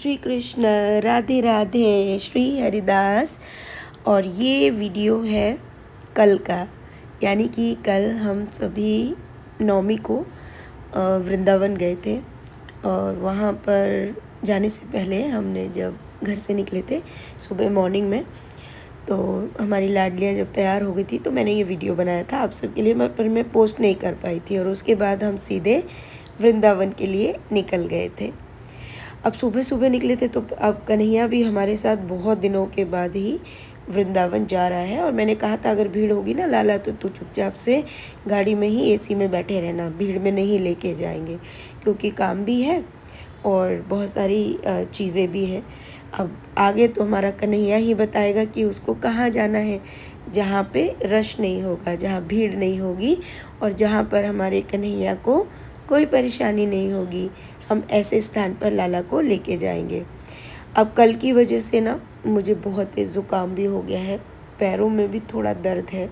श्री कृष्ण, राधे राधे, श्री हरिदास। और ये वीडियो है कल का, यानी कि कल हम सभी नवमी को वृंदावन गए थे। और वहाँ पर जाने से पहले हमने जब घर से निकले थे सुबह मॉर्निंग में, तो हमारी लाडलियाँ जब तैयार हो गई थी तो मैंने ये वीडियो बनाया था आप सबके लिए, पर मैं पोस्ट नहीं कर पाई थी। और उसके बाद हम सीधे वृंदावन के लिए निकल गए थे। अब सुबह सुबह निकले थे, तो अब कन्हैया भी हमारे साथ बहुत दिनों के बाद ही वृंदावन जा रहा है। और मैंने कहा था अगर भीड़ होगी ना लाला, तो तू चुपचाप से गाड़ी में ही एसी में बैठे रहना, भीड़ में नहीं लेके जाएंगे, क्योंकि काम भी है और बहुत सारी चीज़ें भी हैं। अब आगे तो हमारा कन्हैया ही बताएगा कि उसको कहाँ जाना है, जहाँ पे रश नहीं होगा, जहाँ भीड़ नहीं होगी और जहाँ पर हमारे कन्हैया को कोई परेशानी नहीं होगी। हम ऐसे स्थान पर लाला को लेके जाएंगे। अब कल की वजह से ना मुझे बहुत तेज़ ज़ुकाम भी हो गया है, पैरों में भी थोड़ा दर्द है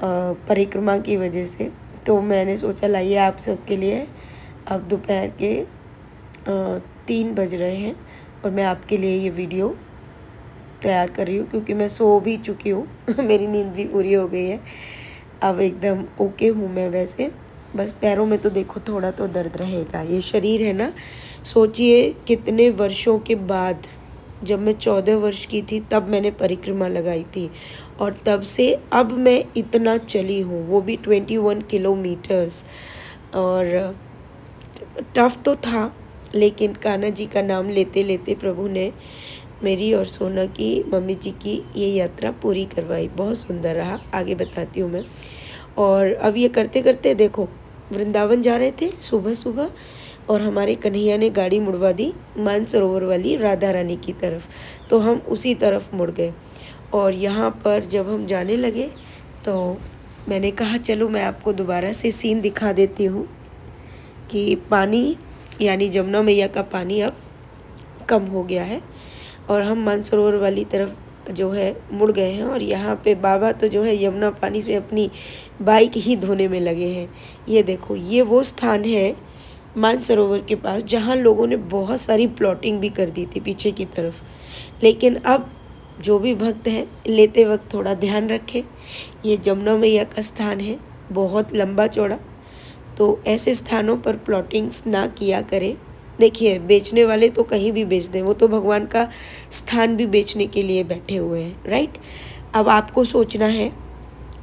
परिक्रमा की वजह से। तो मैंने सोचा लाइए आप सबके लिए, अब दोपहर के 3 बज रहे हैं और मैं आपके लिए ये वीडियो तैयार कर रही हूँ, क्योंकि मैं सो भी चुकी हूँ मेरी नींद भी पूरी हो गई है। अब एकदम ओके हूँ मैं वैसे, बस पैरों में तो देखो थोड़ा तो दर्द रहेगा। ये शरीर है ना, सोचिए कितने वर्षों के बाद, जब मैं 14 वर्ष की थी तब मैंने परिक्रमा लगाई थी, और तब से अब मैं इतना चली हूँ, वो भी 21 किलोमीटर्स। और टफ तो था, लेकिन कान्हा जी का नाम लेते लेते प्रभु ने मेरी और सोना की मम्मी जी की ये यात्रा पूरी करवाई। बहुत सुंदर रहा, आगे बताती हूँ मैं। और अब ये करते करते देखो वृंदावन जा रहे थे सुबह सुबह, और हमारे कन्हैया ने गाड़ी मुड़वा दी मानसरोवर वाली राधा रानी की तरफ, तो हम उसी तरफ मुड़ गए। और यहाँ पर जब हम जाने लगे तो मैंने कहा चलो मैं आपको दोबारा से सीन दिखा देती हूँ कि पानी, यानी जमुना मैया का पानी अब कम हो गया है और हम मानसरोवर वाली तरफ जो है मुड़ गए हैं। और यहाँ पे बाबा तो जो है यमुना पानी से अपनी बाइक ही धोने में लगे हैं। ये देखो, ये वो स्थान है मानसरोवर के पास जहाँ लोगों ने बहुत सारी प्लॉटिंग भी कर दी थी पीछे की तरफ। लेकिन अब जो भी भक्त हैं लेते वक्त थोड़ा ध्यान रखें, ये जमुना मैया का स्थान है, बहुत लंबा चौड़ा, तो ऐसे स्थानों पर प्लॉटिंग्स ना किया करें। देखिए बेचने वाले तो कहीं भी बेच दें, वो तो भगवान का स्थान भी बेचने के लिए बैठे हुए हैं, राइट। अब आपको सोचना है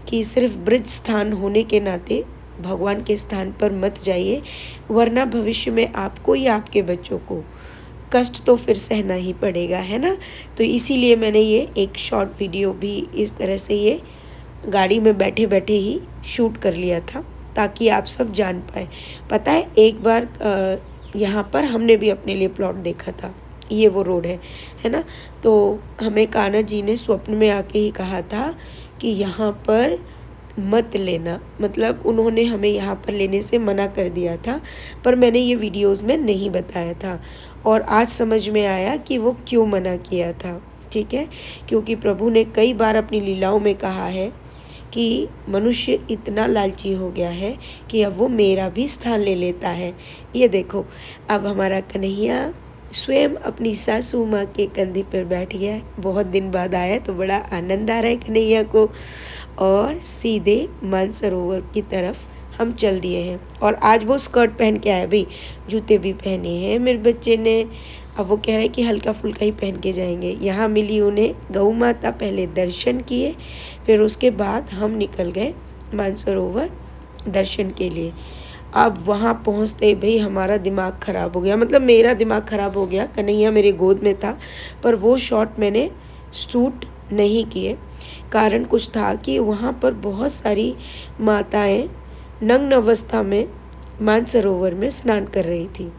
कि सिर्फ ब्रज स्थान होने के नाते भगवान के स्थान पर मत जाइए, वरना भविष्य में आपको या आपके बच्चों को कष्ट तो फिर सहना ही पड़ेगा, है ना। तो इसीलिए मैंने ये एक शॉर्ट वीडियो भी इस तरह से ये गाड़ी में बैठे बैठे ही शूट कर लिया था, ताकि आप सब जान पाए। पता है एक बार यहाँ पर हमने भी अपने लिए प्लॉट देखा था, ये वो रोड है ना। तो हमें कान्हा जी ने स्वप्न में आके ही कहा था कि यहाँ पर मत लेना, मतलब उन्होंने हमें यहाँ पर लेने से मना कर दिया था, पर मैंने ये वीडियोस में नहीं बताया था। और आज समझ में आया कि वो क्यों मना किया था, ठीक है। क्योंकि प्रभु ने कई बार अपनी लीलाओं में कहा है कि मनुष्य इतना लालची हो गया है कि अब वो मेरा भी स्थान ले लेता है। ये देखो, अब हमारा कन्हैया स्वयं अपनी सासू माँ के कंधे पर बैठ गया है, बहुत दिन बाद आया तो बड़ा आनंद आ रहा है कन्हैया को। और सीधे मानसरोवर की तरफ हम चल दिए हैं। और आज वो स्कर्ट पहन के आया भाई, जूते भी पहने हैं मेरे बच्चे ने। अब वो कह रहा है कि हल्का फुल्का ही पहन के जाएंगे। यहाँ मिली उन्हें गौ माता, पहले दर्शन किए, फिर उसके बाद हम निकल गए मानसरोवर दर्शन के लिए। अब वहाँ पहुँचते भाई हमारा दिमाग ख़राब हो गया, मतलब मेरा दिमाग ख़राब हो गया। कन्हैया मेरे गोद में था, पर वो शॉट मैंने शूट नहीं किए। कारण कुछ था कि वहाँ पर बहुत सारी माताएं नग्न अवस्था में मानसरोवर में स्नान कर रही थी,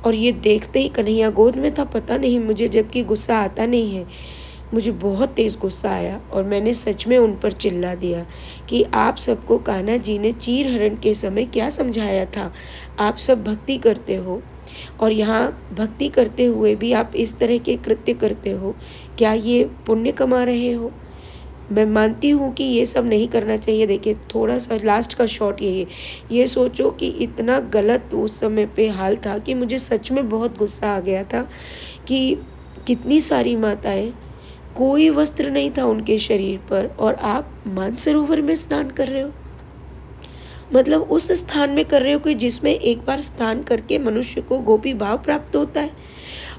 और ये देखते ही कन्हैया गोद में था। पता नहीं मुझे, जबकि गुस्सा आता नहीं है, मुझे बहुत तेज़ गुस्सा आया और मैंने सच में उन पर चिल्ला दिया कि आप सबको कान्हा जी ने चीर हरण के समय क्या समझाया था। आप सब भक्ति करते हो और यहाँ भक्ति करते हुए भी आप इस तरह के कृत्य करते हो, क्या ये पुण्य कमा रहे हो? मैं मानती हूँ कि ये सब नहीं करना चाहिए। देखिए थोड़ा सा लास्ट का शॉट यही है, ये सोचो कि इतना गलत उस समय पे हाल था कि मुझे सच में बहुत गुस्सा आ गया था कि कितनी सारी माताएं, कोई वस्त्र नहीं था उनके शरीर पर और आप मानसरोवर में स्नान कर रहे हो। मतलब उस स्थान में कर रहे हो कि जिसमें एक बार स्नान करके मनुष्य को गोपी भाव प्राप्त होता है,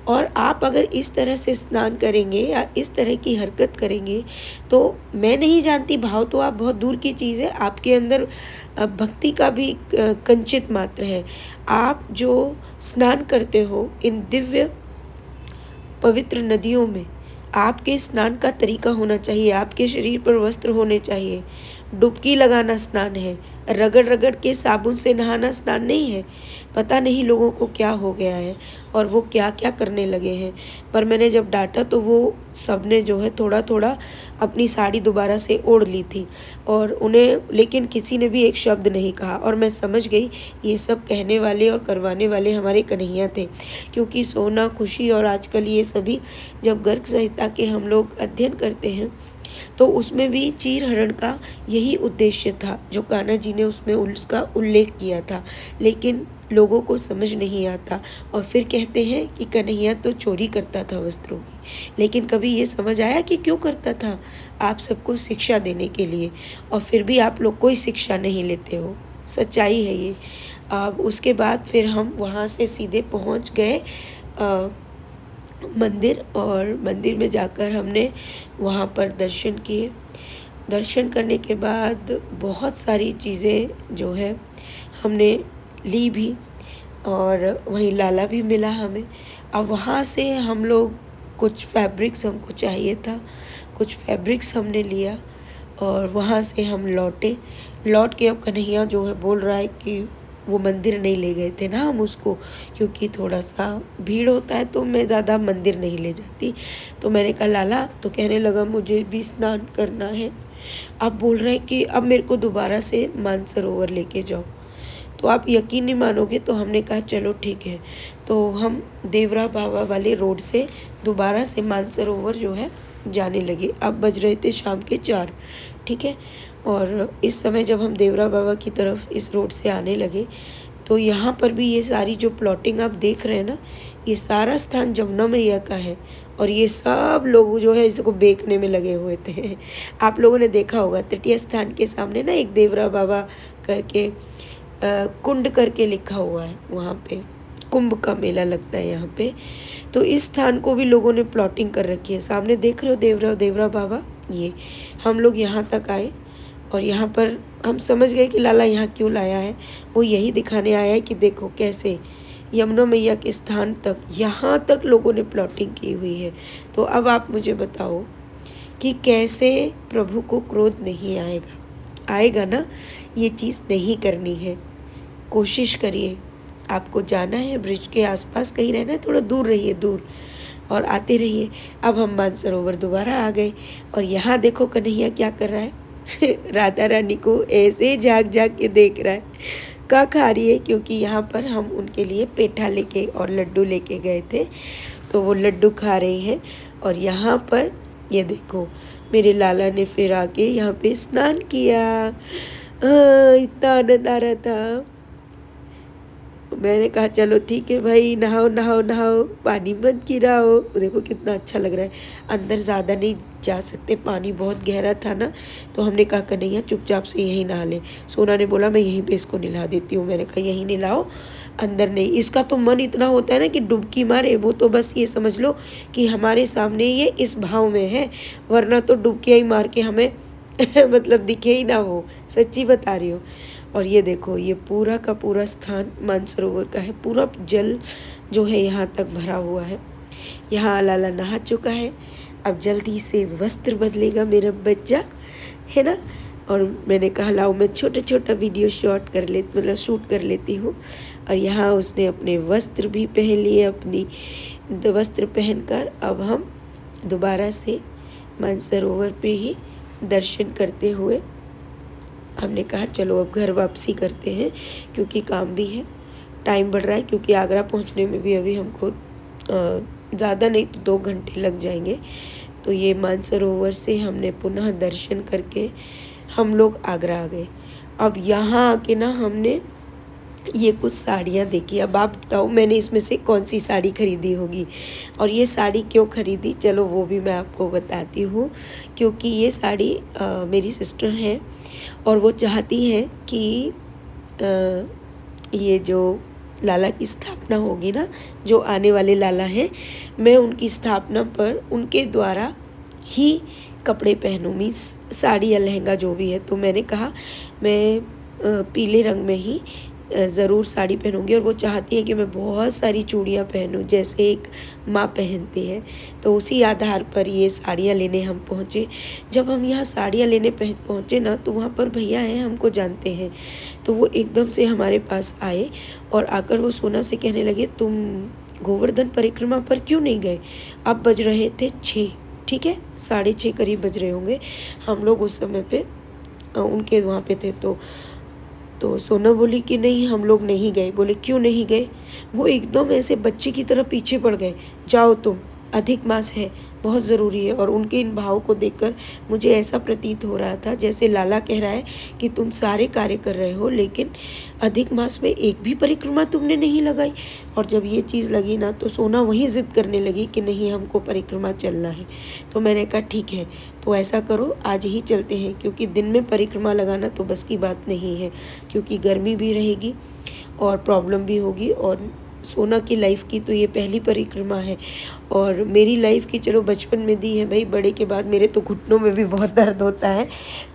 और आप अगर इस तरह से स्नान करेंगे या इस तरह की हरकत करेंगे तो मैं नहीं जानती, भाव तो आप बहुत दूर की चीज़ है, आपके अंदर भक्ति का भी कंचित मात्र है। आप जो स्नान करते हो इन दिव्य पवित्र नदियों में, आपके स्नान का तरीका होना चाहिए, आपके शरीर पर वस्त्र होने चाहिए। डुबकी लगाना स्नान है, रगड़ रगड़ के साबुन से नहाना स्नान नहीं है। पता नहीं लोगों को क्या हो गया है और वो क्या क्या करने लगे हैं। पर मैंने जब डांटा तो वो सब ने जो है थोड़ा थोड़ा अपनी साड़ी दोबारा से ओढ़ ली थी और उन्हें, लेकिन किसी ने भी एक शब्द नहीं कहा। और मैं समझ गई ये सब कहने वाले और करवाने वाले हमारे कन्हैया थे, क्योंकि सोना खुशी और आजकल ये सभी जब गर्ग संहिता के हम लोग अध्ययन करते हैं तो उसमें भी चीर हरण का यही उद्देश्य था जो कान्हा जी ने उसमें उसका उल्लेख किया था, लेकिन लोगों को समझ नहीं आता। और फिर कहते हैं कि कन्हैया तो चोरी करता था वस्त्रों की, लेकिन कभी ये समझ आया कि क्यों करता था? आप सबको शिक्षा देने के लिए, और फिर भी आप लोग कोई शिक्षा नहीं लेते हो। सच्चाई है ये। अब उसके बाद फिर हम वहाँ से सीधे पहुँच गए मंदिर, और मंदिर में जाकर हमने वहाँ पर दर्शन किए। दर्शन करने के बाद बहुत सारी चीज़ें जो है हमने ली भी, और वहीं लाला भी मिला हमें। अब वहाँ से हम लोग कुछ फैब्रिक्स हमको चाहिए था, कुछ फैब्रिक्स हमने लिया और वहाँ से हम लौट के अब कन्हैया जो है बोल रहा है कि वो मंदिर नहीं ले गए थे ना हम उसको, क्योंकि थोड़ा सा भीड़ होता है तो मैं ज़्यादा मंदिर नहीं ले जाती। तो मैंने कहा लाला, तो कहने लगा मुझे भी स्नान करना है। अब बोल रहे हैं कि अब मेरे को दोबारा से मानसरोवर लेके जाओ। तो आप यकीन नहीं मानोगे, तो हमने कहा चलो ठीक है। तो हम देवरा बाबा वाले रोड से दोबारा से मानसरोवर जो है जाने लगे। अब बज रहे थे शाम के 4, ठीक है। और इस समय जब हम देवरा बाबा की तरफ इस रोड से आने लगे तो यहाँ पर भी ये सारी जो प्लॉटिंग आप देख रहे हैं ना, ये सारा स्थान जमुना मैया का है, और ये सब लोग जो है इसको बेचने में लगे हुए थे। आप लोगों ने देखा होगा तटीय स्थान के सामने ना एक देवरा बाबा करके कुंड करके लिखा हुआ है, वहाँ पे कुंभ का मेला लगता है यहाँ पे। तो इस स्थान को भी लोगों ने प्लॉटिंग कर रखी है। सामने देख रहे हो देवरा बाबा, ये हम लोग यहाँ तक आए और यहाँ पर हम समझ गए कि लाला यहाँ क्यों लाया है। वो यही दिखाने आया है कि देखो कैसे यमुना मैया के स्थान तक, यहाँ तक लोगों ने प्लॉटिंग की हुई है। तो अब आप मुझे बताओ कि कैसे प्रभु को क्रोध नहीं आएगा? आएगा ना। ये चीज़ नहीं करनी है। कोशिश करिए, आपको जाना है ब्रिज के आसपास कहीं रहना है, थोड़ा दूर रहिए, दूर, और आते रहिए। अब हम मानसरोवर दोबारा आ गए और यहाँ देखो कन्हैया क्या कर रहा है। राधा रानी को ऐसे झाँक झाँक के देख रहा है। का खा रही है, क्योंकि यहाँ पर हम उनके लिए पेठा लेके और लड्डू लेके गए थे, तो वो लड्डू खा रही हैं। और यहाँ पर ये देखो मेरे लाला ने फिर आके यहाँ पे स्नान किया। इतना आनंद आ रहा था। मैंने कहा चलो ठीक है भाई, नहाओ नहाओ नहाओ, पानी मत गिराओ। देखो कितना अच्छा लग रहा है। अंदर ज़्यादा नहीं जा सकते, पानी बहुत गहरा था ना, तो हमने कहा कन्हैया चुपचाप से यहीं नहा ले। सोना ने बोला मैं यहीं पे इसको नहला देती हूँ। मैंने कहा यहीं नहलाओ, अंदर नहीं। इसका तो मन इतना होता है ना कि डुबकी मारे। वो तो बस ये समझ लो कि हमारे सामने ये इस भाव में है, वरना तो डुबकियाँ ही मार के हमें मतलब दिखे ही ना वो। सच्ची बता रही हूँ। और ये देखो ये पूरा का पूरा स्थान मानसरोवर का है। पूरा जल जो है यहाँ तक भरा हुआ है। यहाँ लाला नहा चुका है। अब जल्दी से वस्त्र बदलेगा मेरा बच्चा, है ना। और मैंने कहा लाओ मैं छोटा छोटा वीडियो शूट कर लेती हूँ। और यहाँ उसने अपने वस्त्र भी पहन लिए। अपनी वस्त्र पहनकर अब हम दोबारा से मानसरोवर पे ही दर्शन करते हुए हमने कहा चलो अब घर वापसी करते हैं, क्योंकि काम भी है, टाइम बढ़ रहा है। क्योंकि आगरा पहुंचने में भी अभी हमको ज़्यादा नहीं तो 2 घंटे लग जाएंगे। तो ये मानसरोवर से हमने पुनः दर्शन करके हम लोग आगरा आ गए। अब यहाँ आके ना हमने ये कुछ साड़ियाँ देखी। अब आप बताओ मैंने इसमें से कौन सी साड़ी खरीदी होगी, और ये साड़ी क्यों खरीदी, चलो वो भी मैं आपको बताती हूँ। क्योंकि ये साड़ी मेरी सिस्टर है और वो चाहती हैं कि ये जो लाला की स्थापना होगी ना, जो आने वाले लाला हैं, मैं उनकी स्थापना पर उनके द्वारा ही कपड़े पहनूँ, मीन्स साड़ी या लहंगा जो भी है। तो मैंने कहा मैं पीले रंग में ही ज़रूर साड़ी पहनूंगी, और वो चाहती है कि मैं बहुत सारी चूड़ियाँ पहनूं जैसे एक माँ पहनती है। तो उसी आधार पर ये साड़ियाँ लेने हम पहुँचे। जब हम यहाँ साड़ियाँ लेने पहुँचे ना, तो वहाँ पर भैया हैं, हमको जानते हैं। तो वो एकदम से हमारे पास आए और आकर वो सोना से कहने लगे, तुम गोवर्धन परिक्रमा पर क्यों नहीं गए? अब बज रहे थे 6, ठीक है, 6:30 करीब बज रहे होंगे। हम लोग उस समय पे उनके वहाँ पे थे। तो सोना बोली कि नहीं हम लोग नहीं गए। बोले क्यों नहीं गए? वो एकदम ऐसे बच्चे की तरह पीछे पड़ गए। जाओ तुम, अधिक मास है, बहुत ज़रूरी है। और उनके इन भाव को देखकर मुझे ऐसा प्रतीत हो रहा था जैसे लाला कह रहा है कि तुम सारे कार्य कर रहे हो, लेकिन अधिक मास में एक भी परिक्रमा तुमने नहीं लगाई। और जब ये चीज़ लगी ना, तो सोना वहीं ज़िद करने लगी कि नहीं हमको परिक्रमा चलना है। तो मैंने कहा ठीक है, तो ऐसा करो आज ही चलते हैं, क्योंकि दिन में परिक्रमा लगाना तो बस की बात नहीं है, क्योंकि गर्मी भी रहेगी और प्रॉब्लम भी होगी। और सोना की लाइफ की तो ये पहली परिक्रमा है, और मेरी लाइफ की चलो बचपन में दी है भाई, बड़े के बाद मेरे तो घुटनों में भी बहुत दर्द होता है।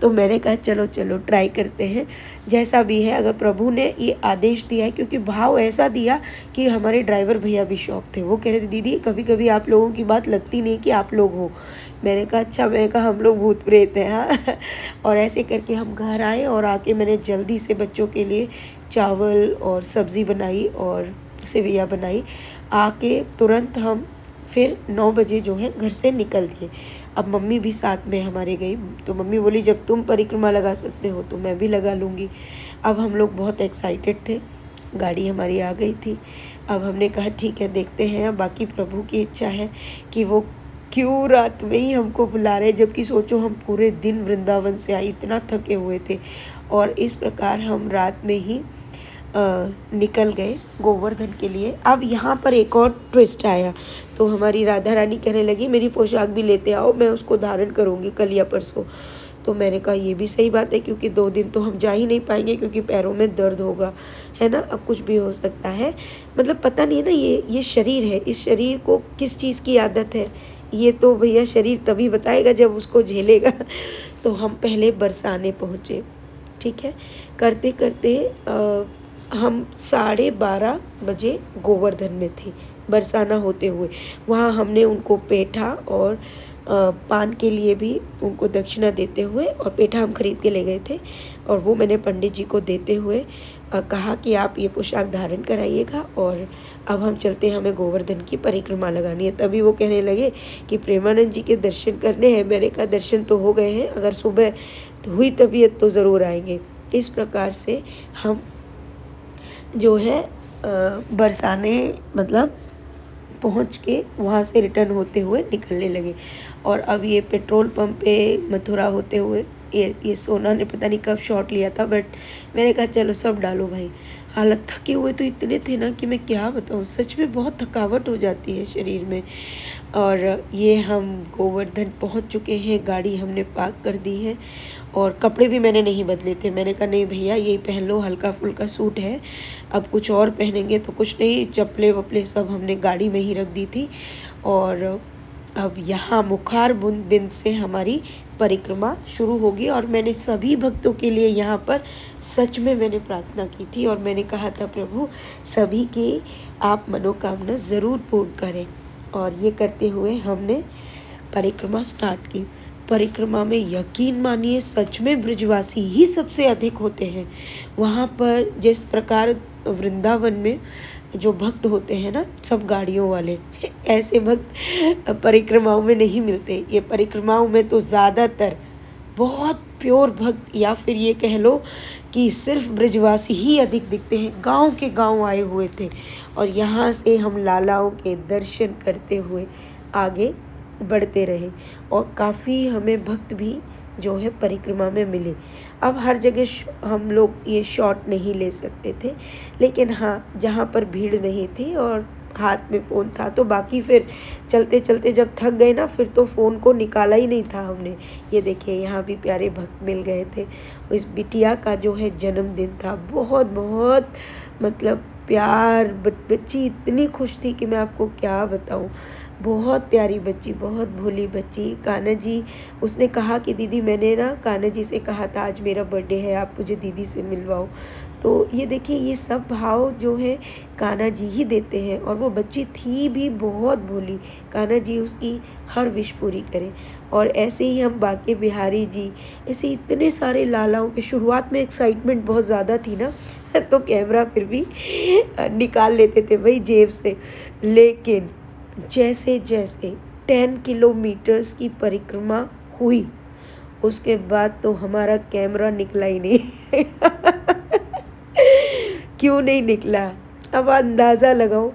तो मैंने कहा चलो चलो ट्राई करते हैं, जैसा भी है। अगर प्रभु ने ये आदेश दिया है, क्योंकि भाव ऐसा दिया कि हमारे ड्राइवर भैया भी शौक थे। वो कह रहे थे दीदी कभी कभी आप लोगों की बात लगती नहीं कि आप लोग हो। मैंने कहा अच्छा, मैंने कहा हम लोग भूत प्रेत हैं हाँ। और ऐसे करके हम घर आए, और आके मैंने जल्दी से बच्चों के लिए चावल और सब्ज़ी बनाई और सेवइयाँ बनाई। आके तुरंत हम फिर 9 बजे जो है घर से निकल दिए। अब मम्मी भी साथ में हमारे गई, तो मम्मी बोली जब तुम परिक्रमा लगा सकते हो तो मैं भी लगा लूँगी। अब हम लोग बहुत एक्साइटेड थे, गाड़ी हमारी आ गई थी। अब हमने कहा ठीक है देखते हैं, अब बाकी प्रभु की इच्छा है कि वो क्यों रात में ही हमको बुला रहे। जबकि सोचो हम पूरे दिन वृंदावन से आए, इतना थके हुए थे, और इस प्रकार हम रात में ही निकल गए गोवर्धन के लिए। अब यहाँ पर एक और ट्विस्ट आया। तो हमारी राधा रानी कहने लगी मेरी पोशाक भी लेते आओ, मैं उसको धारण करूँगी कल या परसों। तो मैंने कहा ये भी सही बात है, क्योंकि 2 दिन तो हम जा ही नहीं पाएंगे, क्योंकि पैरों में दर्द होगा, है ना। अब कुछ भी हो सकता है, मतलब पता नहीं है ना, ये शरीर है, इस शरीर को किस चीज़ की आदत है, ये तो भैया शरीर तभी बताएगा जब उसको झेलेगा। तो हम पहले बरसाने पहुँचे, ठीक है। करते करते हम 12:30 बजे गोवर्धन में थे, बरसाना होते हुए। वहाँ हमने उनको पेठा और पान के लिए भी उनको दक्षिणा देते हुए, और पेठा हम खरीद के ले गए थे, और वो मैंने पंडित जी को देते हुए कहा कि आप ये पोशाक धारण कराइएगा, और अब हम चलते हैं, हमें गोवर्धन की परिक्रमा लगानी है। तभी वो कहने लगे कि प्रेमानंद जी के दर्शन करने हैं। मैंने कहा दर्शन तो हो गए हैं, अगर सुबह हुई तबीयत तो ज़रूर आएंगे। इस प्रकार से हम जो है बरसाने मतलब पहुंच के वहाँ से रिटर्न होते हुए निकलने लगे। और अब ये पेट्रोल पंप पे मथुरा होते हुए ये सोना ने पता नहीं कब शॉट लिया था, बट मैंने कहा चलो सब डालो भाई। हालत थके हुए तो इतने थे ना कि मैं क्या बताऊँ, सच में बहुत थकावट हो जाती है शरीर में। और ये हम गोवर्धन पहुंच चुके हैं, गाड़ी हमने पार्क कर दी है, और कपड़े भी मैंने नहीं बदले थे। मैंने कहा नहीं भैया यही पहन लो, हल्का फुल्का सूट है, अब कुछ और पहनेंगे तो कुछ नहीं। चप्पलें वप्पलें सब हमने गाड़ी में ही रख दी थी। और अब यहाँ मुखार बिंद से हमारी परिक्रमा शुरू होगी। और मैंने सभी भक्तों के लिए यहाँ पर सच में मैंने प्रार्थना की थी, और मैंने कहा था प्रभु सभी की आप मनोकामना ज़रूर पूर्ण करें। और ये करते हुए हमने परिक्रमा स्टार्ट की। परिक्रमा में यकीन मानिए सच में ब्रजवासी ही सबसे अधिक होते हैं। वहाँ पर जिस प्रकार वृंदावन में जो भक्त होते हैं ना, सब गाड़ियों वाले, ऐसे भक्त परिक्रमाओं में नहीं मिलते। ये परिक्रमाओं में तो ज़्यादातर बहुत प्योर भक्त, या फिर ये कह लो कि सिर्फ ब्रजवासी ही अधिक दिखते हैं। गांव के गांव आए हुए थे, और यहाँ से हम लालाओं के दर्शन करते हुए आगे बढ़ते रहे और काफ़ी हमें भक्त भी जो है परिक्रमा में मिले। अब हर जगह हम लोग ये शॉट नहीं ले सकते थे, लेकिन हाँ, जहाँ पर भीड़ नहीं थी और हाथ में फ़ोन था तो बाकी फिर चलते चलते जब थक गए ना, फिर तो फ़ोन को निकाला ही नहीं था हमने। ये देखिए, यहाँ भी प्यारे भक्त मिल गए थे। इस बिटिया का जो है जन्मदिन था। बहुत बहुत मतलब प्यार, बच्ची इतनी खुश थी कि मैं आपको क्या बताऊँ। बहुत प्यारी बच्ची, बहुत भोली बच्ची। कान्हा जी, उसने कहा कि दीदी, मैंने ना कान्हा जी से कहा था आज मेरा बर्थडे है, आप मुझे दीदी से मिलवाओ। तो ये देखिए, ये सब भाव जो है कान्हा जी ही देते हैं। और वो बच्ची थी भी बहुत भोली। कान्हा जी उसकी हर विश पूरी करें। और ऐसे ही हम बाके बिहारी जी, ऐसे इतने सारे लालाओं के, शुरुआत में एक्साइटमेंट बहुत ज़्यादा थी ना तो कैमरा फिर भी निकाल लेते थे भाई जेब से। लेकिन जैसे जैसे 10 किलोमीटर्स की परिक्रमा हुई, उसके बाद तो हमारा कैमरा निकला ही नहीं क्यों नहीं निकला, अब अंदाज़ा लगाओ।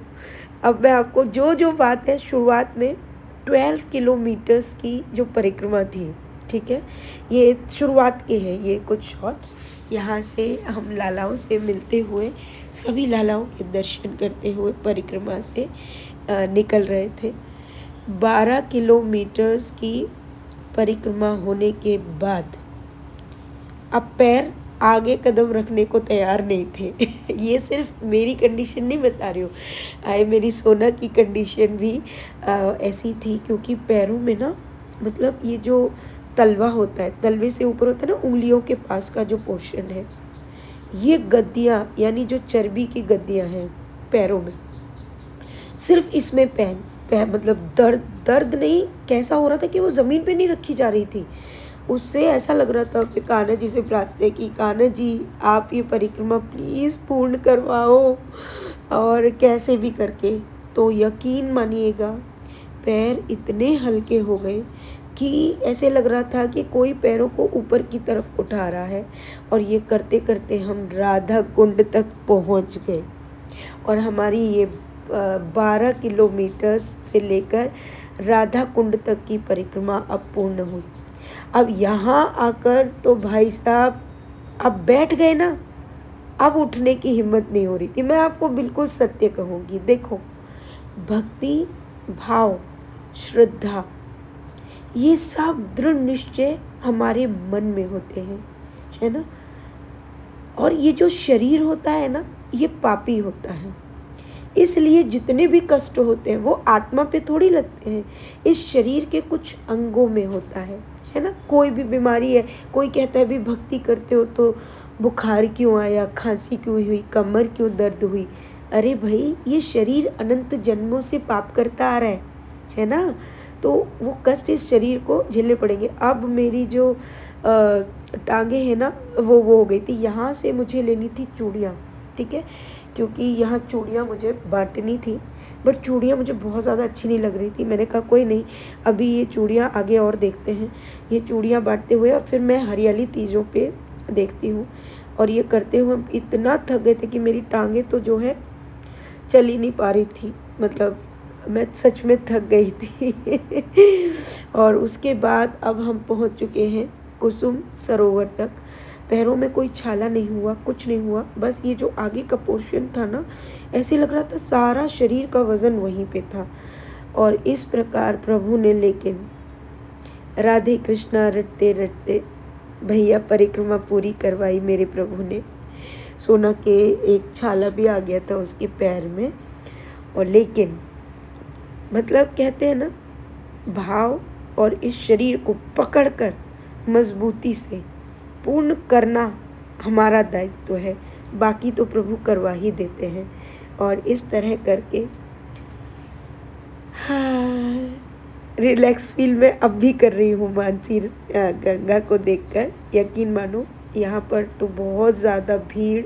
अब मैं आपको जो जो बात है, शुरुआत में 12 किलोमीटर्स की जो परिक्रमा थी, ठीक है, ये शुरुआत के हैं ये कुछ शॉट्स। यहाँ से हम लालाओं से मिलते हुए, सभी लालाओं के दर्शन करते हुए परिक्रमा से निकल रहे थे। 12 किलोमीटर्स की परिक्रमा होने के बाद अब पैर आगे कदम रखने को तैयार नहीं थे ये सिर्फ मेरी कंडीशन नहीं बता रही हूँ, मेरी सोना की कंडीशन भी ऐसी थी, क्योंकि पैरों में ना, मतलब ये जो तलवा होता है, तलवे से ऊपर होता है ना, उंगलियों के पास का जो पोर्शन है, ये गद्दियाँ, यानी जो चर्बी की गद्दियाँ हैं पैरों में, सिर्फ इसमें मतलब दर्द नहीं, कैसा हो रहा था कि वो ज़मीन पे नहीं रखी जा रही थी। उससे ऐसा लग रहा था कि कान्हा जी से प्रार्थना की, कान्हा जी आप ये परिक्रमा प्लीज़ पूर्ण करवाओ, और कैसे भी करके। तो यकीन मानिएगा, पैर इतने हल्के हो गए कि ऐसे लग रहा था कि कोई पैरों को ऊपर की तरफ उठा रहा है। और ये करते करते हम राधा कुंड तक पहुंच गए। और हमारी ये 12 किलोमीटर से लेकर राधा कुंड तक की परिक्रमा अब पूर्ण हुई। अब यहाँ आकर तो भाई साहब, अब बैठ गए ना, अब उठने की हिम्मत नहीं हो रही थी। मैं आपको बिल्कुल सत्य कहूँगी, देखो, भक्ति भाव, श्रद्धा, ये सब दृढ़ निश्चय हमारे मन में होते हैं, है ना। और ये जो शरीर होता है ना, ये पापी होता है, इसलिए जितने भी कष्ट होते हैं वो आत्मा पे थोड़ी लगते हैं, इस शरीर के कुछ अंगों में होता है ना। कोई भी बीमारी है, कोई कहता है भी भक्ति करते हो तो बुखार क्यों आया, खांसी क्यों हुई, कमर क्यों दर्द हुई। अरे भाई, ये शरीर अनंत जन्मों से पाप करता आ रहा है ना, तो वो कष्ट इस शरीर को झेलने पड़ेंगे। अब मेरी जो टांगे हैं ना, वो हो गई थी। यहाँ से मुझे लेनी थी चूड़ियाँ, ठीक है, क्योंकि यहाँ चूड़ियाँ मुझे बांटनी थी, बट चूड़ियाँ मुझे बहुत ज़्यादा अच्छी नहीं लग रही थी। मैंने कहा कोई नहीं, अभी ये चूड़ियाँ आगे और देखते हैं, ये चूड़ियाँ बांटते हुए और फिर मैं हरियाली तीजों पे देखती हूँ। और ये करते हुए इतना थक गए थे कि मेरी टांगे तो जो है चल ही नहीं पा रही थी, मतलब मैं सच में थक गई थी और उसके बाद अब हम पहुँच चुके हैं कुसुम सरोवर तक। पैरों में कोई छाला नहीं हुआ, कुछ नहीं हुआ, बस ये जो आगे का पोर्शन था ना, ऐसे लग रहा था सारा शरीर का वज़न वहीं पे था। और इस प्रकार प्रभु ने, लेकिन राधे कृष्णा रटते रटते भैया परिक्रमा पूरी करवाई मेरे प्रभु ने। सोना के एक छाला भी आ गया था उसके पैर में। और लेकिन मतलब कहते हैं ना, भाव और इस शरीर को पकड़कर मजबूती से पूर्ण करना हमारा दायित्व है, बाकी तो प्रभु करवा ही देते हैं। और इस तरह करके हाँ, रिलैक्स फील मैं अब भी कर रही हूँ मानसी गंगा को देखकर। यकीन मानो, यहाँ पर तो बहुत ज़्यादा भीड़